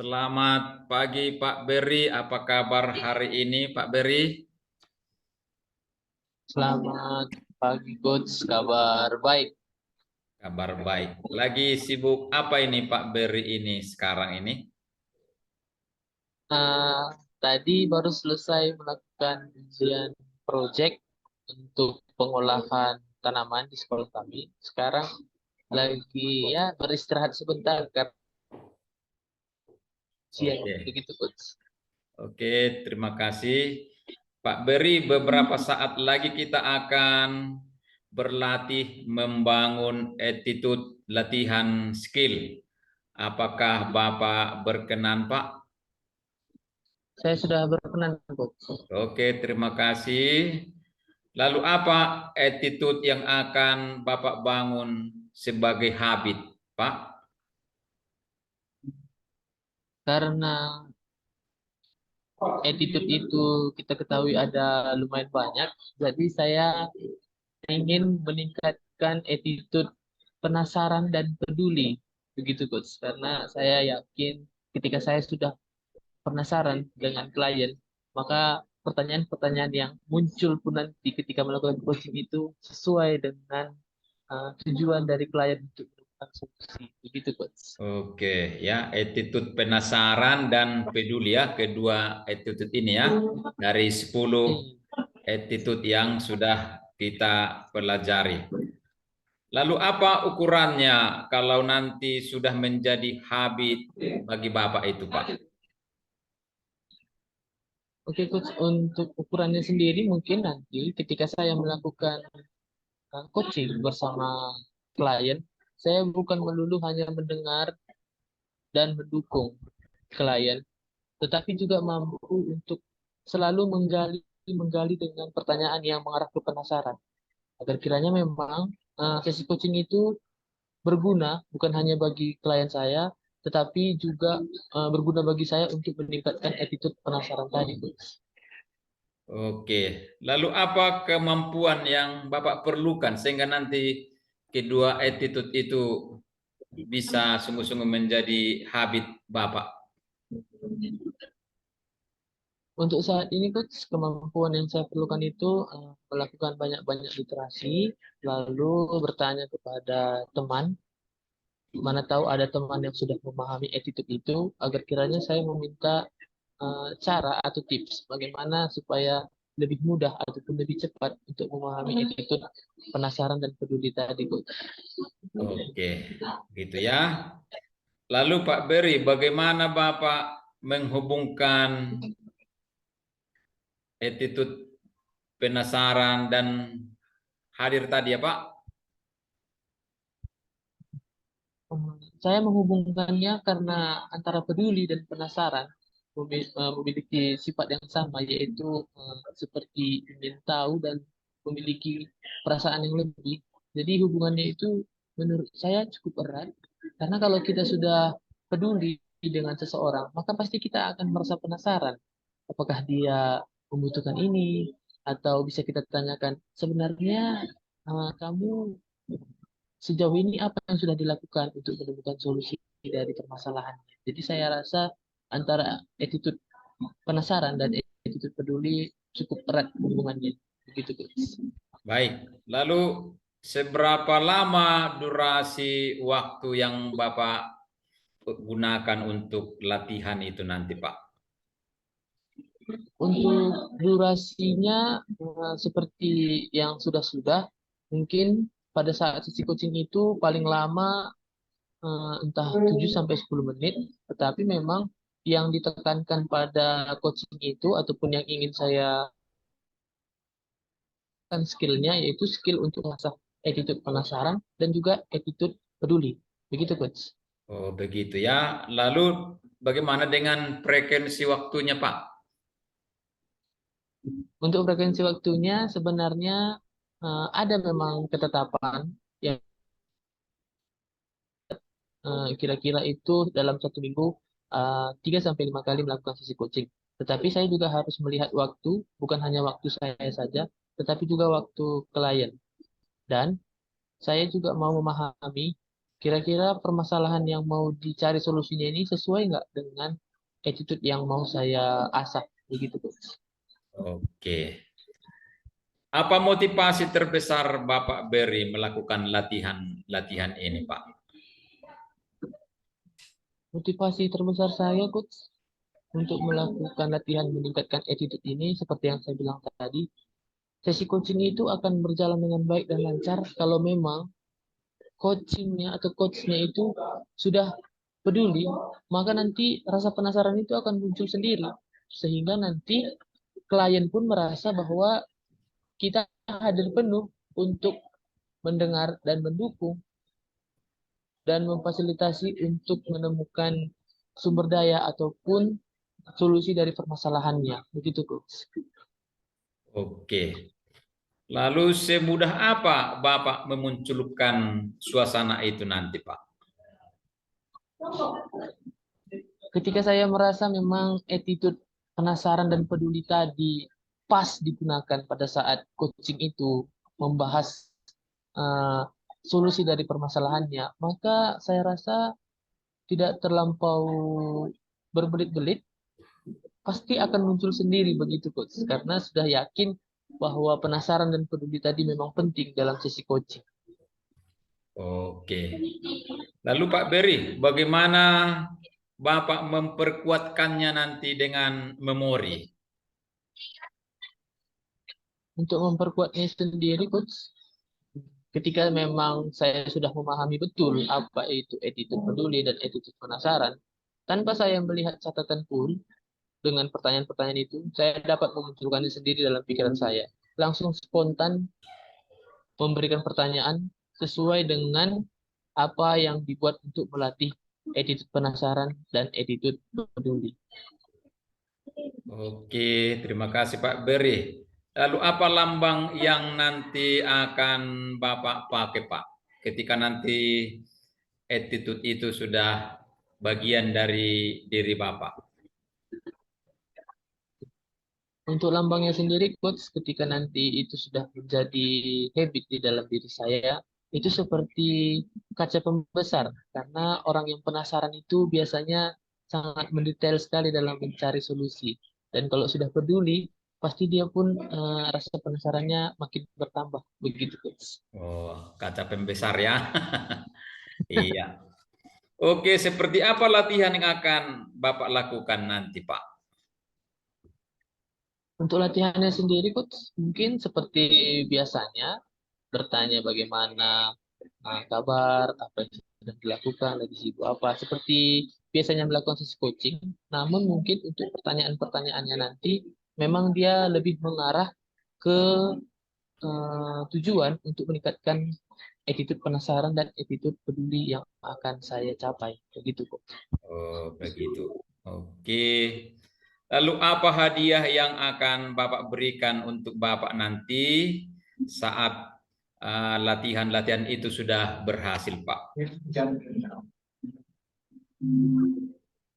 Selamat pagi Pak Beri, apa kabar hari ini Pak Beri? Selamat pagi Coach, kabar baik. Kabar baik. Lagi sibuk apa ini Pak Beri ini sekarang ini? Nah, tadi baru selesai melakukan ujian project untuk pengolahan tanaman di sekolah kami. Sekarang lagi ya beristirahat sebentar karena ujian Oke, begitu Coach. oke, terima kasih. Pak Beri, beberapa saat lagi kita akan berlatih membangun attitude latihan skill. Apakah Bapak berkenan Pak? Saya sudah berkenan Coach. Oke, terima kasih. Lalu apa attitude yang akan Bapak bangun sebagai habit, Pak? Karena attitude itu kita ketahui ada lumayan banyak, jadi saya ingin meningkatkan attitude penasaran dan peduli begitu coach karena saya yakin ketika saya sudah penasaran dengan klien maka pertanyaan-pertanyaan yang muncul pun nanti ketika melakukan coaching itu sesuai dengan tujuan dari klien untuk menemukan solusi begitu coach. Oke, ya, attitude penasaran dan peduli ya, kedua attitude ini ya, dari 10 Hmm. attitude yang sudah kita pelajari. Lalu apa ukurannya kalau nanti sudah menjadi habit bagi Bapak itu, Pak? Oke coach, untuk ukurannya sendiri mungkin nanti ketika saya melakukan coaching bersama klien, saya bukan melulu hanya mendengar dan mendukung klien, tetapi juga mampu untuk selalu menggali menggali dengan pertanyaan yang mengarah ke penasaran. Agar kiranya memang sesi coaching itu berguna bukan hanya bagi klien saya, tetapi juga berguna bagi saya untuk meningkatkan attitude penasaran tadi, Coach. Oke, lalu apa kemampuan yang Bapak perlukan sehingga nanti kedua attitude itu bisa sungguh-sungguh menjadi habit Bapak? Untuk saat ini, Coach, kemampuan yang saya perlukan itu melakukan banyak-banyak literasi, lalu bertanya kepada teman, mana tahu ada teman yang sudah memahami attitude itu, agar kiranya saya meminta cara atau tips bagaimana supaya lebih mudah ataupun lebih cepat untuk memahami attitude penasaran dan peduli tadi, Coach. Oke, gitu ya. Lalu Pak Beri, bagaimana Bapak menghubungkan attitude penasaran dan hadir tadi ya Pak? Saya menghubungkannya karena antara peduli dan penasaran memiliki sifat yang sama, yaitu seperti ingin tahu dan memiliki perasaan yang lebih. Jadi hubungannya itu menurut saya cukup erat, karena kalau kita sudah peduli dengan seseorang, maka pasti kita akan merasa penasaran. Apakah dia membutuhkan ini, atau bisa kita tanyakan, sebenarnya kamu sejauh ini apa yang sudah dilakukan untuk menemukan solusi dari permasalahannya. Jadi saya rasa antara attitude penasaran dan attitude peduli cukup erat hubungannya. Begitu, guys. Baik, lalu seberapa lama durasi waktu yang Bapak gunakan untuk latihan itu nanti Pak? Untuk durasinya seperti yang sudah-sudah, mungkin pada saat sesi coaching itu paling lama entah 7 sampai 10 menit, tetapi memang yang ditekankan pada coaching itu ataupun yang ingin saya kan skillnya yaitu skill untuk mengasah attitude penasaran dan juga attitude peduli. Begitu, Coach. Oh, begitu ya. Lalu bagaimana dengan frekuensi waktunya Pak? Untuk frekuensi waktunya sebenarnya ada memang ketetapan yang kira-kira itu dalam satu minggu 3 sampai 5 kali melakukan sesi coaching. Tetapi saya juga harus melihat waktu, bukan hanya waktu saya saja, tetapi juga waktu klien. Dan saya juga mau memahami kira-kira permasalahan yang mau dicari solusinya ini sesuai nggak dengan attitude yang mau saya asah, begitu Coach. Oke. Apa motivasi terbesar Bapak Berry melakukan latihan ini, Pak? Motivasi terbesar saya, Coach, untuk melakukan latihan meningkatkan attitude ini, seperti yang saya bilang tadi, sesi coaching itu akan berjalan dengan baik dan lancar kalau memang coachingnya atau coachnya itu sudah peduli, maka nanti rasa penasaran itu akan muncul sendiri, sehingga nanti klien pun merasa bahwa kita hadir penuh untuk mendengar dan mendukung dan memfasilitasi untuk menemukan sumber daya ataupun solusi dari permasalahannya. Begitu, Coach. Oke. Lalu semudah apa Bapak memunculkan suasana itu nanti, Pak? Ketika saya merasa memang attitude penasaran dan peduli tadi pas digunakan pada saat coaching itu membahas uh, solusi dari permasalahannya, maka saya rasa tidak terlampau berbelit-belit, pasti akan muncul sendiri begitu coach, karena sudah yakin bahwa penasaran dan peduli tadi memang penting dalam sesi coaching. Oke. Lalu Pak Berry, bagaimana Bapak memperkuatkannya nanti dengan memori? Untuk memperkuatnya sendiri coach, ketika memang saya sudah memahami betul apa itu attitude peduli dan attitude penasaran, tanpa saya melihat catatan pun, dengan pertanyaan-pertanyaan itu, saya dapat memunculkannya sendiri dalam pikiran saya. Langsung spontan memberikan pertanyaan sesuai dengan apa yang dibuat untuk melatih attitude penasaran dan attitude peduli. Oke, terima kasih Pak Berry. Lalu apa lambang yang nanti akan Bapak pakai, Pak, ketika nanti attitude itu sudah bagian dari diri Bapak? Untuk lambangnya sendiri, coach, ketika nanti itu sudah menjadi habit di dalam diri saya, itu seperti kaca pembesar. Karena orang yang penasaran itu biasanya sangat mendetail sekali dalam mencari solusi. Dan kalau sudah peduli, pasti dia pun rasa penasarannya makin bertambah. Begitu, coach. Oh, kaca pembesar ya. Iya. Oke, seperti apa latihan yang akan Bapak lakukan nanti, Pak? Untuk latihannya sendiri, coach, mungkin seperti biasanya, bertanya bagaimana kabar, apa yang sedang dilakukan, lagi sibuk apa, seperti biasanya melakukan sesi coaching. Namun mungkin untuk pertanyaan-pertanyaannya nanti memang dia lebih mengarah ke tujuan untuk meningkatkan attitude penasaran dan attitude peduli yang akan saya capai. Begitu kok. Oh, begitu. Oke. Lalu apa hadiah yang akan Bapak berikan untuk Bapak nanti saat latihan-latihan itu sudah berhasil, Pak?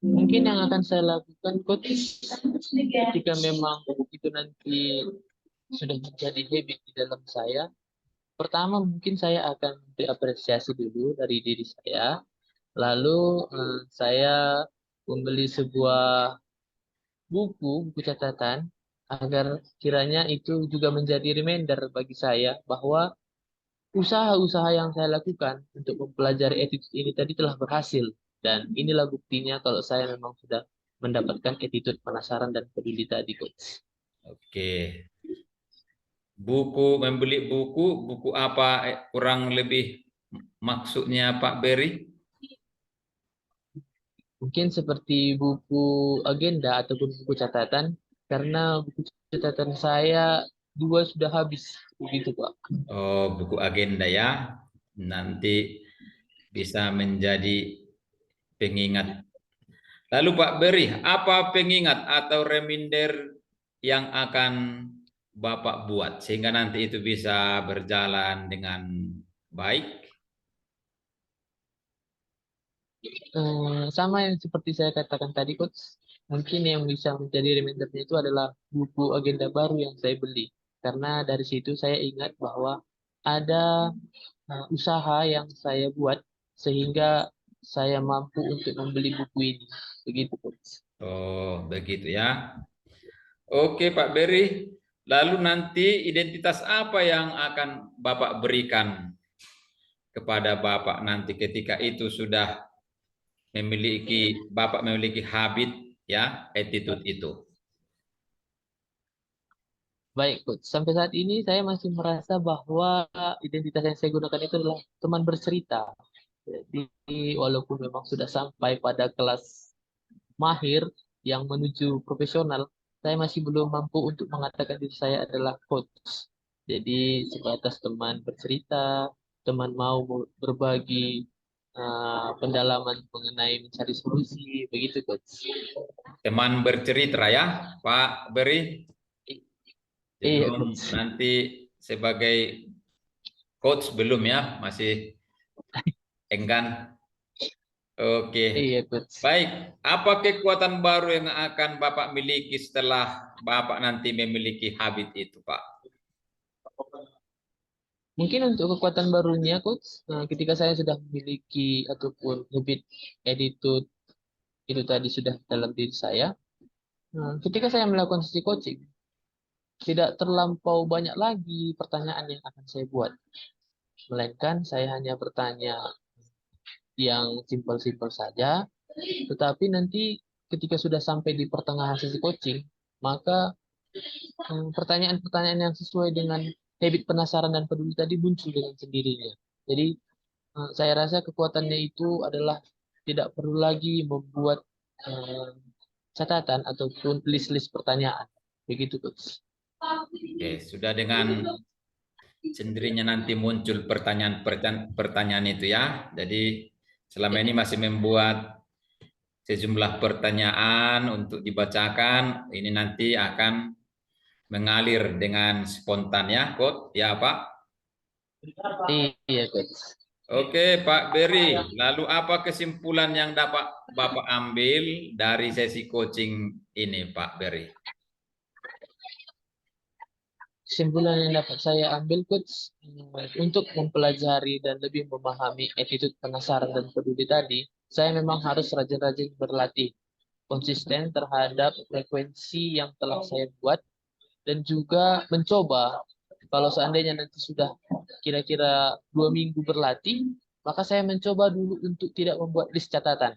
Mungkin yang akan saya lakukan, coach, jika memang itu nanti sudah menjadi habit di dalam saya, pertama mungkin saya akan berapresiasi dulu dari diri saya, lalu saya membeli sebuah buku catatan agar kiranya itu juga menjadi reminder bagi saya bahwa usaha-usaha yang saya lakukan untuk mempelajari attitude ini tadi telah berhasil. Dan inilah buktinya kalau saya memang sudah mendapatkan attitude penasaran dan peduli tadi, Coach. Oke. Membeli buku apa kurang lebih maksudnya Pak Berry? Mungkin seperti buku agenda ataupun buku catatan, karena buku catatan saya dua sudah habis, begitu Pak. Oh, buku agenda ya. Nanti bisa menjadi pengingat. Lalu Pak Berry, apa pengingat atau reminder yang akan Bapak buat sehingga nanti itu bisa berjalan dengan baik? Sama yang seperti saya katakan tadi, Coach. Mungkin yang bisa menjadi remindernya itu adalah buku agenda baru yang saya beli. Karena dari situ saya ingat bahwa ada usaha yang saya buat sehingga saya mampu untuk membeli buku ini. Begitu, Coach. Oh, begitu ya. Oke, Pak Beri. Lalu nanti identitas apa yang akan Bapak berikan kepada Bapak nanti ketika itu sudah Bapak memiliki habit ya, attitude itu. Baik, Coach. Sampai saat ini saya masih merasa bahwa identitas yang saya gunakan itu adalah teman bercerita. Jadi, walaupun memang sudah sampai pada kelas mahir yang menuju profesional, saya masih belum mampu untuk mengatakan diri saya adalah coach. Jadi, sebatas teman bercerita, teman mau berbagi pendalaman mengenai mencari solusi, begitu, Coach. Teman bercerita ya, Pak Beri. Iya, Sebelum Coach. nanti sebagai coach belum ya, masih enggan. Oke. Iya, Coach. Baik, apa kekuatan baru yang akan Bapak miliki setelah Bapak nanti memiliki habit itu, Pak? Mungkin untuk kekuatan barunya, Coach, ketika saya sudah memiliki ataupun habit attitude itu tadi sudah dalam diri saya, ketika saya melakukan sesi coaching, tidak terlampau banyak lagi pertanyaan yang akan saya buat. Melainkan saya hanya bertanya yang simpel-simpel saja, tetapi nanti ketika sudah sampai di pertengahan sesi coaching, maka pertanyaan-pertanyaan yang sesuai dengan habit penasaran dan peduli tadi muncul dengan sendirinya. Jadi saya rasa kekuatannya itu adalah tidak perlu lagi membuat catatan ataupun list-list pertanyaan. Begitu, Coach. Oke, sudah dengan sendirinya nanti muncul pertanyaan itu ya. Jadi selama ini masih membuat sejumlah pertanyaan untuk dibacakan. Ini nanti akan mengalir dengan spontan ya, Coach. Ya, Pak. Iya, Coach. Oke, Pak Beri. Lalu apa kesimpulan yang dapat Bapak ambil dari sesi coaching ini, Pak Beri? Kesimpulan yang dapat saya ambil, Coach, untuk mempelajari dan lebih memahami attitude penasaran dan peduli tadi, saya memang harus rajin-rajin berlatih, konsisten terhadap frekuensi yang telah saya buat, dan juga mencoba, kalau seandainya nanti sudah kira-kira 2 minggu berlatih, maka saya mencoba dulu untuk tidak membuat list catatan.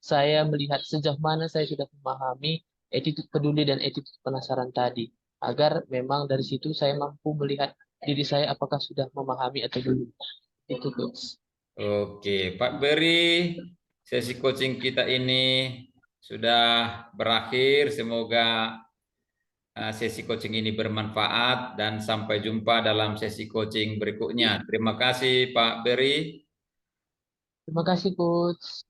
Saya melihat sejauh mana saya sudah memahami attitude peduli dan attitude penasaran tadi. Agar memang dari situ saya mampu melihat diri saya apakah sudah memahami atau belum. Itu, Coach. Oke, Pak Beri, sesi coaching kita ini sudah berakhir. Semoga sesi coaching ini bermanfaat dan sampai jumpa dalam sesi coaching berikutnya. Terima kasih, Pak Beri. Terima kasih, Coach.